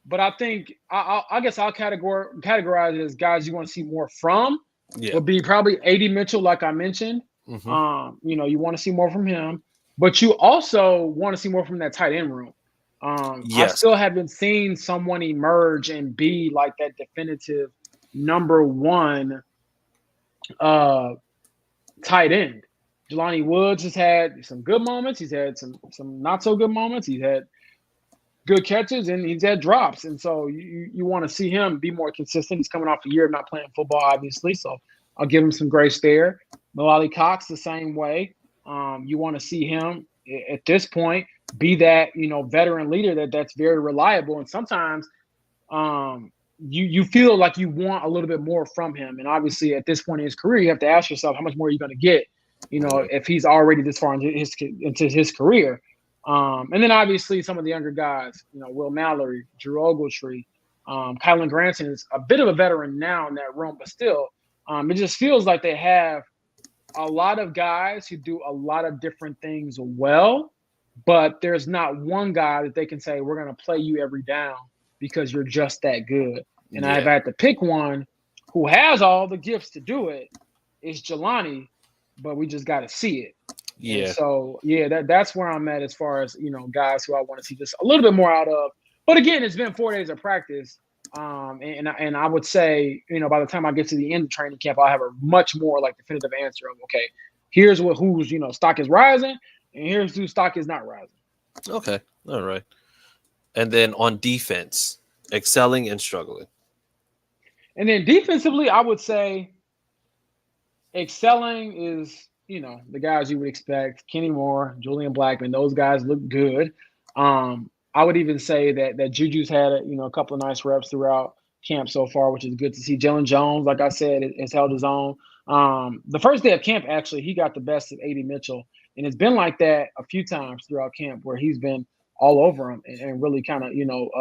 but I think I guess I'll categorize it as guys you want to see more from. Yeah. Would be probably A.D. Mitchell, like I mentioned. Mm-hmm. You want to see more from him, but you also want to see more from that tight end room. Yes. I still haven't seen someone emerge and be like that definitive number 1 tight end. Jelani Woods has had some good moments. He's had some not so good moments. He's had good catches and he's had drops. And so you want to see him be more consistent. He's coming off a year of not playing football, obviously. So I'll give him some grace there. Malali Cox the same way. You want to see him at this point be that veteran leader that's very reliable, and sometimes you feel like you want a little bit more from him. And obviously at this point in his career, you have to ask yourself how much more are you going to get, if he's already this far into his career. And then obviously some of the younger guys, Will Mallory, Drew Ogletree, Kylan Granson is a bit of a veteran now in that room, but still it just feels like they have a lot of guys who do a lot of different things well. But there's not one guy that they can say, we're going to play you every down because you're just that good. And I've had to pick one who has all the gifts to do it. It's Jelani, but we just got to see it. Yeah. And so, that's where I'm at as far as, guys who I want to see just a little bit more out of. But again, it's been 4 days of practice. And I would say, by the time I get to the end of training camp, I'll have a much more like definitive answer of, okay, here's who's stock is rising. And here's whose stock is not rising. Okay. All right. And then on defense, excelling and struggling. And then defensively, I would say excelling is, the guys you would expect. Kenny Moore, Julian Blackman, those guys look good. I would even say that Juju's had a couple of nice reps throughout camp so far, which is good to see. Jalen Jones, like I said, has held his own. The first day of camp, actually, he got the best of A.D. Mitchell. And it's been like that a few times throughout camp where he's been all over him and really kind of,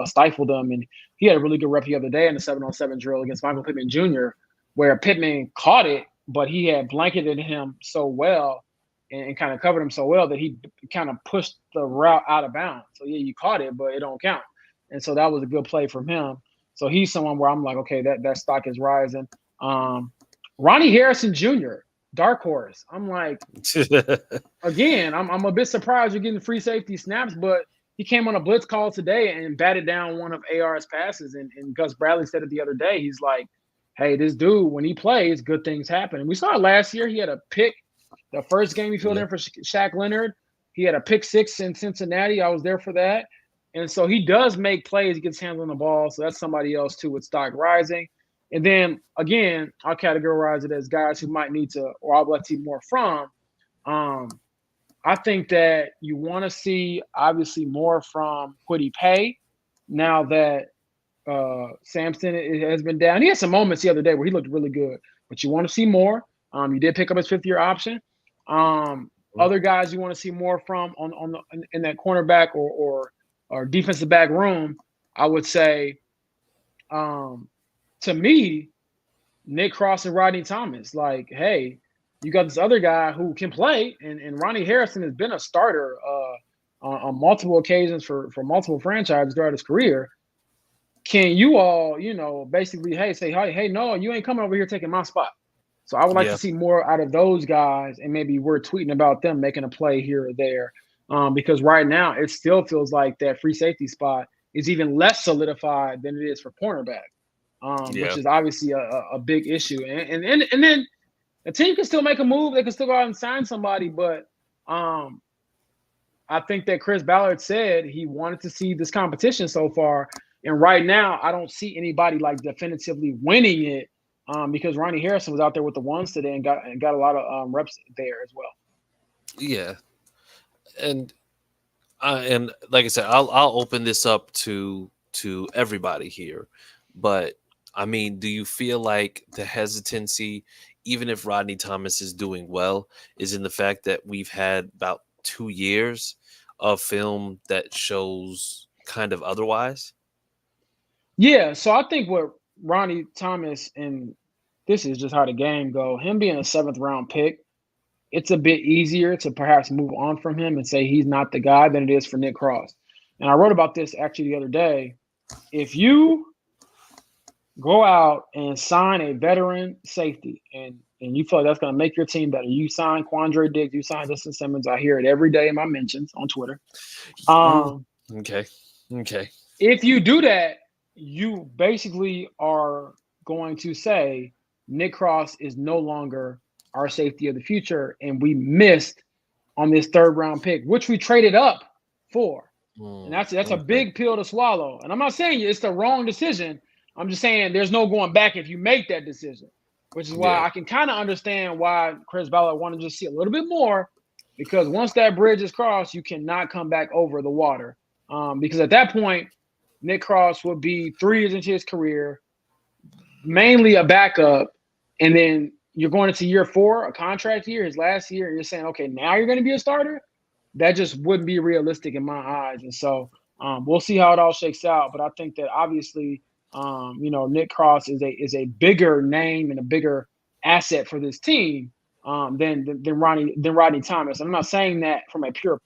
stifled him. And he had a really good rep the other day in the 7-on-7 drill against Michael Pittman Jr., where Pittman caught it, but he had blanketed him so well and kind of covered him so well that he kind of pushed the route out of bounds. So, you caught it, but it don't count. And so that was a good play from him. So he's someone where I'm like, okay, that stock is rising. Ronnie Harrison Jr., dark horse. I'm like, again, I'm a bit surprised you're getting free safety snaps, but he came on a blitz call today and batted down one of AR's passes. And Gus Bradley said it the other day. He's like, hey, this dude, when he plays, good things happen. And we saw it last year. He had a pick. The first game he filled in for Shaq Leonard. He had a pick 6 in Cincinnati. I was there for that. And so he does make plays. He gets hands on the ball. So that's somebody else, too, with stock rising. And then, again, I'll categorize it as guys who might need to, or I'd like to see more from. I think that you want to see, obviously, more from Kwity Paye now that Sampson has been down. He had some moments the other day where he looked really good, but you want to see more. You did pick up his 5th-year option. Other guys you want to see more from in that cornerback or defensive back room, I would say, to me, Nick Cross and Rodney Thomas. Like, hey, you got this other guy who can play, and Ronnie Harrison has been a starter on multiple occasions for multiple franchises throughout his career. Can you all, basically, hey, no, you ain't coming over here taking my spot. So I would like to see more out of those guys, and maybe we're tweeting about them making a play here or there, because right now it still feels like that free safety spot is even less solidified than it is for cornerback, which is obviously a big issue. And then the team can still make a move. They can still go out and sign somebody, but I think that Chris Ballard said he wanted to see this competition so far. And right now, I don't see anybody like definitively winning it because Ronnie Harrison was out there with the ones today and got a lot of reps there as well. Yeah. And like I said, I'll open this up to everybody here. But I mean, do you feel like the hesitancy, even if Rodney Thomas is doing well, is in the fact that we've had about 2 years of film that shows kind of otherwise? Yeah, so I think what Ronnie Thomas, and this is just how the game go, him being a 7th round pick, it's a bit easier to perhaps move on from him and say he's not the guy than it is for Nick Cross. And I wrote about this actually the other day. If you go out and sign a veteran safety and you feel like that's going to make your team better, you sign Quandre Diggs, you sign Justin Simmons. I hear it every day in my mentions on Twitter. Okay. If you do that, you basically are going to say Nick Cross is no longer our safety of the future, and we missed on this 3rd round pick, which we traded up for. And that's a big pill to swallow. And I'm not saying it's the wrong decision. I'm just saying there's no going back if you make that decision, which is why I can kind of understand why Chris Ballard wanted to just see a little bit more, because once that bridge is crossed, you cannot come back over the water. Because at that point, Nick Cross would be 3 years into his career, mainly a backup, and then you're going into year 4, a contract year, his last year, and you're saying, okay, now you're going to be a starter? That just wouldn't be realistic in my eyes. And so we'll see how it all shakes out. But I think that obviously, Nick Cross is a bigger name and a bigger asset for this team than Rodney Thomas. I'm not saying that from a pure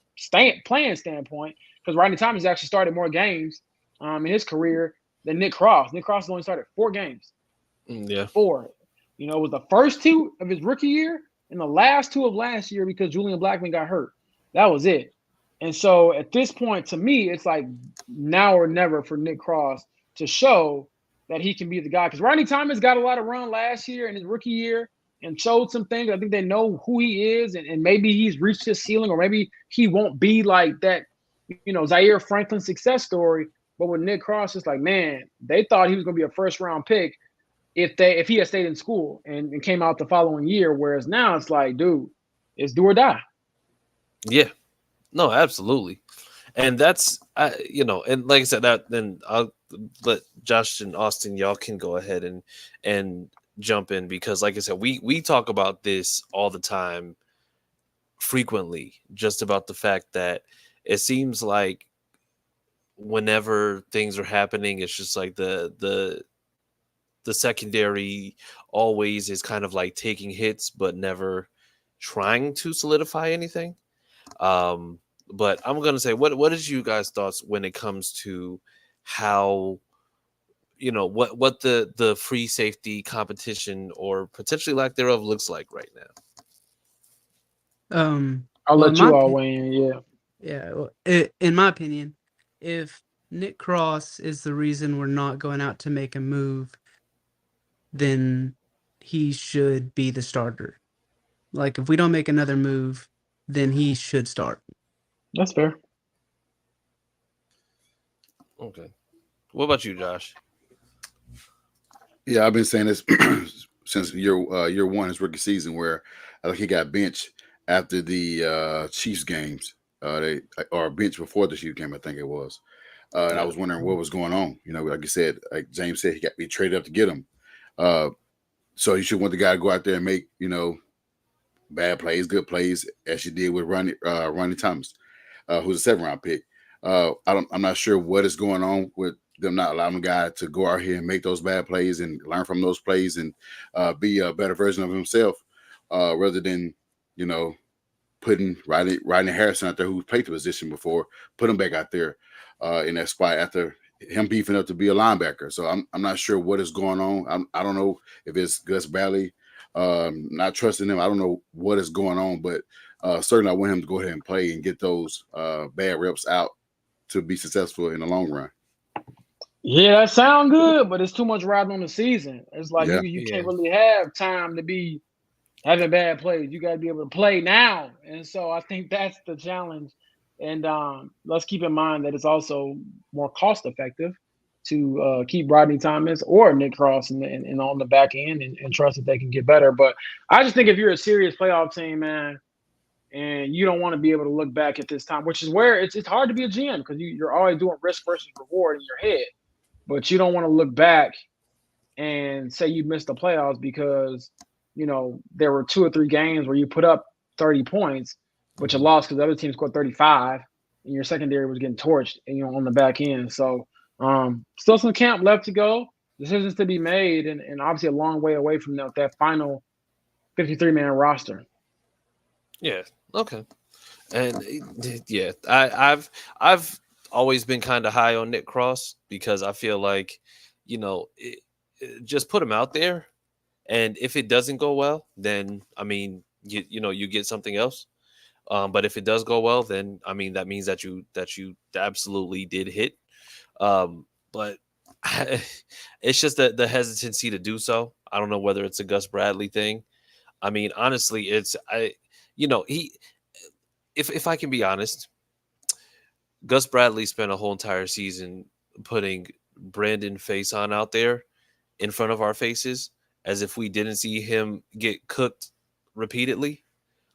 playing standpoint, because Rodney Thomas actually started more games in his career than Nick Cross. Nick Cross only started 4 games. 4. It was the first 2 of his rookie year and the last 2 of last year because Julian Blackmon got hurt. That was it. And so at this point, to me, it's like now or never for Nick Cross to show that he can be the guy. Because Rodney Thomas got a lot of run last year in his rookie year and showed some things. I think they know who he is, and maybe he's reached his ceiling, or maybe he won't be like that, Zaire Franklin success story. But with Nick Cross, it's like, man, they thought he was going to be a 1st round pick if he had stayed in school and came out the following year. Whereas now it's like, dude, it's do or die. Yeah, no, absolutely. And that's, and like I said, then I'll let Josh and Austin, y'all can go ahead and jump in, because like I said, we talk about this all the time, frequently, just about the fact that it seems like whenever things are happening, it's just like the secondary always is kind of like taking hits, but never trying to solidify anything. But I'm gonna say, what is you guys' thoughts when it comes to how, what the free safety competition or potentially lack thereof looks like right now? I'll let you all weigh in. Yeah. Well, in my opinion, if Nick Cross is the reason we're not going out to make a move, then he should be the starter. Like, if we don't make another move, then he should start. That's fair. Okay. What about you, Josh? Yeah, I've been saying this since year 1, his rookie season, where I think he got benched after the Chiefs games. Or benched before the Chiefs game, I think it was. And I was wondering what was going on. Like you said, like James said, he traded up to get him. So you should want the guy to go out there and make, bad plays, good plays, as you did with Ronnie Thomas, who's a 7th round pick. I'm not sure what is going on with them not allowing the guy to go out here and make those bad plays and learn from those plays and be a better version of himself, rather than, putting Rodney Harrison out there, who played the position before, put him back out there in that spot after him beefing up to be a linebacker. So I'm not sure what is going on. I don't know if it's Gus Bradley not trusting him. I don't know what is going on, but certainly I want him to go ahead and play and get those bad reps out to be successful in the long run. Yeah, that sound good, but it's too much riding on the season. It's like Yeah. you Yeah. can't really have time to be having bad plays. You got to be able to play now, and so I think that's the challenge. And let's keep in mind that it's also more cost effective to keep Rodney Thomas or Nick Cross and on the back end and trust that they can get better. But I just think if you're a serious playoff team, man, and you don't want to be able to look back at this time, which is where it's hard to be a GM because you're always doing risk versus reward in your head, but you don't want to look back and say you missed the playoffs because there were 2 or 3 games where you put up 30 points, but you lost because the other team scored 35, and your secondary was getting torched, and on the back end. So still some camp left to go, decisions to be made, and obviously a long way away from that final 53-man roster. Yeah. Okay. And yeah, I've always been kind of high on Nick Cross because I feel like, just put him out there, and if it doesn't go well, then I mean, you get something else. But if it does go well, then I mean that means that you absolutely did hit. But it's just the hesitancy to do so. I don't know whether it's a Gus Bradley thing. I mean, honestly, he. If I can be honest, Gus Bradley spent a whole entire season putting Brandon Faison out there in front of our faces as if we didn't see him get cooked repeatedly.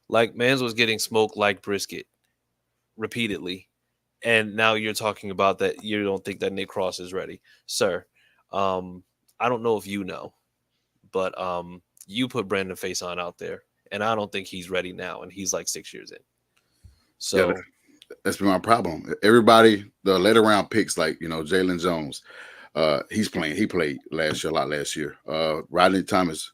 Like Mans was getting smoked like brisket repeatedly. And now you're talking about that you don't think that Nick Cross is ready. Sir, I don't know if you know, but you put Brandon Faison out there, and I don't think he's ready now, and he's like 6 years in. So that's been my problem. Everybody, the later round picks, like Jalen Jones, he's playing. He played last year. Rodney Thomas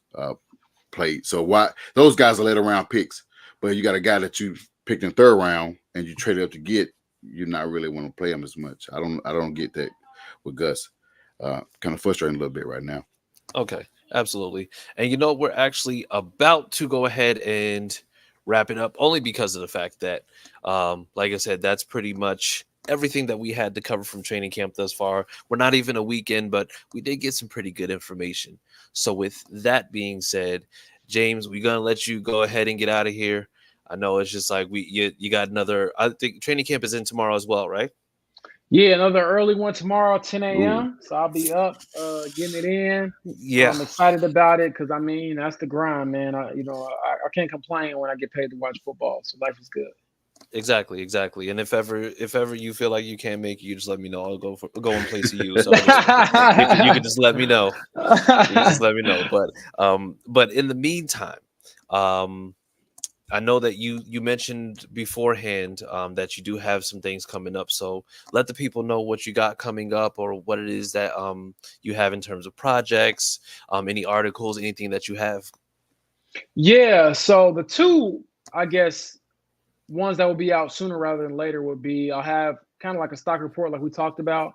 played. So why those guys are later round picks, but you got a guy that you picked in 3rd round and you traded up to get. You're not really want to play him as much. I don't get that with Gus. Kind of frustrating a little bit right now. Okay, absolutely. And we're actually about to go ahead and wrap it up only because of the fact that, like I said, that's pretty much everything that we had to cover from training camp thus far. We're not even a weekend, but we did get some pretty good information. So with that being said, James, we're going to let you go ahead and get out of here. I know it's just like you got another, I think training camp is in tomorrow as well, right? Yeah, another early one tomorrow, 10 a.m. So I'll be up getting it in. Yeah. I'm excited about it because, I mean, that's the grind, man. I can't complain when I get paid to watch football. So life is good. Exactly. And if ever you feel like you can't make it, you just let me know. I'll go and place you. So you can just let me know. But in the meantime, I know that you mentioned beforehand that you do have some things coming up. So let the people know what you got coming up or what it is that you have in terms of projects, any articles, anything that you have. Yeah. So the two, I guess, ones that will be out sooner rather than later would be I'll have kind of like a stock report like we talked about,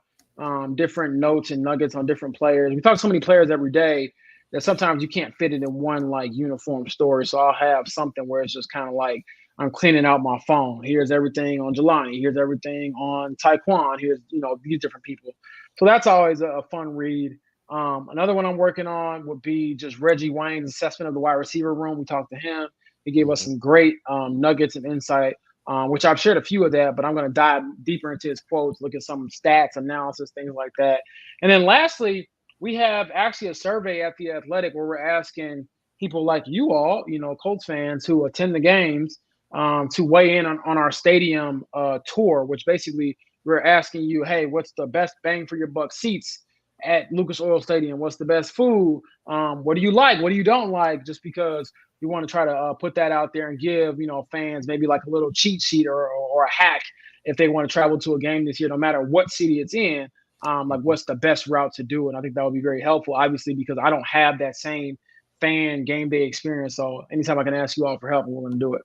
different notes and nuggets on different players. We talk to so many players every day that sometimes you can't fit it in one like uniform story. So I'll have something where it's just kind of like I'm cleaning out my phone. Here's everything on Jelani. Here's everything on Taekwon. Here's these different people. So that's always a fun read. Another one I'm working on would be just Reggie Wayne's assessment of the wide receiver room. We talked to him. He gave us some great nuggets and insight, which I've shared a few of that, but I'm going to dive deeper into his quotes, look at some stats, analysis, things like that. And then lastly, we have actually a survey at The Athletic where we're asking people like you all, Colts fans who attend the games, to weigh in on our stadium tour, which basically we're asking you, hey, what's the best bang for your buck seats at Lucas Oil Stadium? What's the best food? What do you like? What do you don't like? Just because we want to try to put that out there and give, fans maybe like a little cheat sheet or a hack if they want to travel to a game this year, no matter what city it's in, like what's the best route to do. And I think that would be very helpful, obviously, because I don't have that same fan game day experience. So anytime I can ask you all for help, we're going to do it.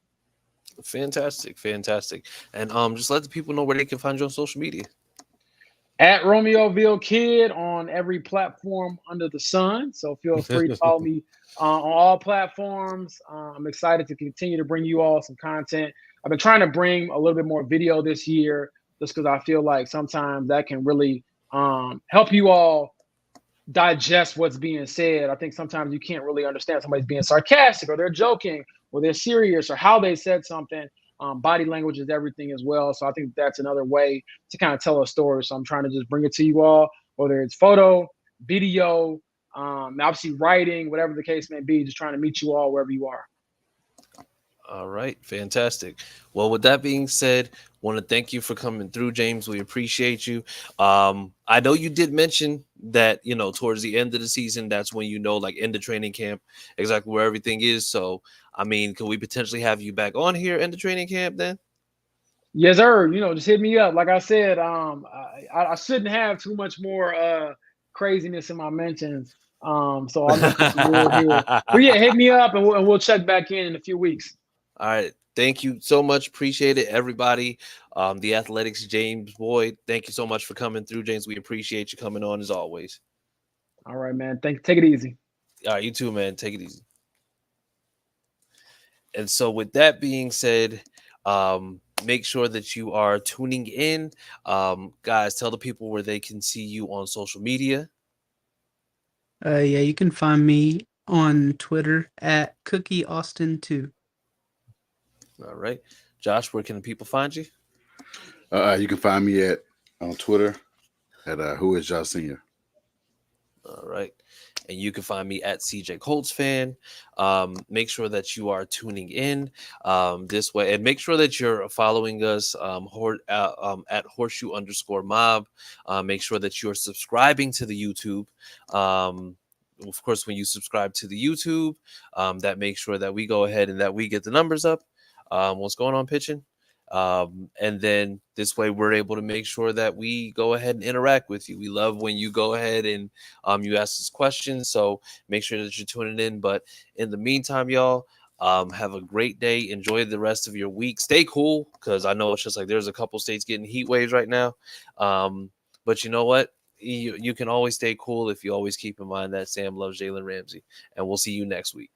Fantastic. And just let the people know where they can find you on social media. At Romeoville Kid on every platform under the sun. So feel free to follow me on all platforms. I'm excited to continue to bring you all some content. I've been trying to bring a little bit more video this year just because I feel like sometimes that can really help you all digest what's being said. I think sometimes you can't really understand somebody's being sarcastic or they're joking or they're serious or how they said something. Body language is everything as well. So I think that's another way to kind of tell a story. So I'm trying to just bring it to you all, whether it's photo, video, obviously writing, whatever the case may be, just trying to meet you all wherever you are. All right, fantastic. Well, with that being said, want to thank you for coming through, James. We appreciate you. I know you did mention that, you know, towards the end of the season, that's when, you know, like end of training camp, exactly where everything is. So, I mean, could we potentially have you back on here in the training camp then? Yes, sir. You know, just hit me up. Like I said, I shouldn't have too much more craziness in my mentions. So I'm gonna keep it real here. But yeah, hit me up and we'll check back in a few weeks. All right. Thank you so much. Appreciate it, everybody. The Athletics, James Boyd. Thank you so much for coming through, James. We appreciate you coming on as always. All right, man. Take it easy. All right, you too, man. Take it easy. And so with that being said, make sure that you are tuning in. Guys, tell the people where they can see you on social media. Yeah, you can find me on Twitter at CookieAustin2. All right. Josh, where can the people find you? You can find me on Twitter at Who Is Josh Senior. All right. And you can find me at CJ Colts fan. Make sure that you are tuning in this way, and make sure that you're following us at HorseShoe _Mob. Make sure that you're subscribing to the YouTube. Of course, when you subscribe to the YouTube, that makes sure that we go ahead and that we get the numbers up. What's going on, pitching? And then this way we're able to make sure that we go ahead and interact with you. We love when you go ahead and you ask us questions. So make sure that you're tuning in. But in the meantime, y'all, have a great day. Enjoy the rest of your week. Stay cool, because I know it's just like there's a couple states getting heat waves right now. But you know what? You can always stay cool if you always keep in mind that Sam loves Jalen Ramsey. And we'll see you next week.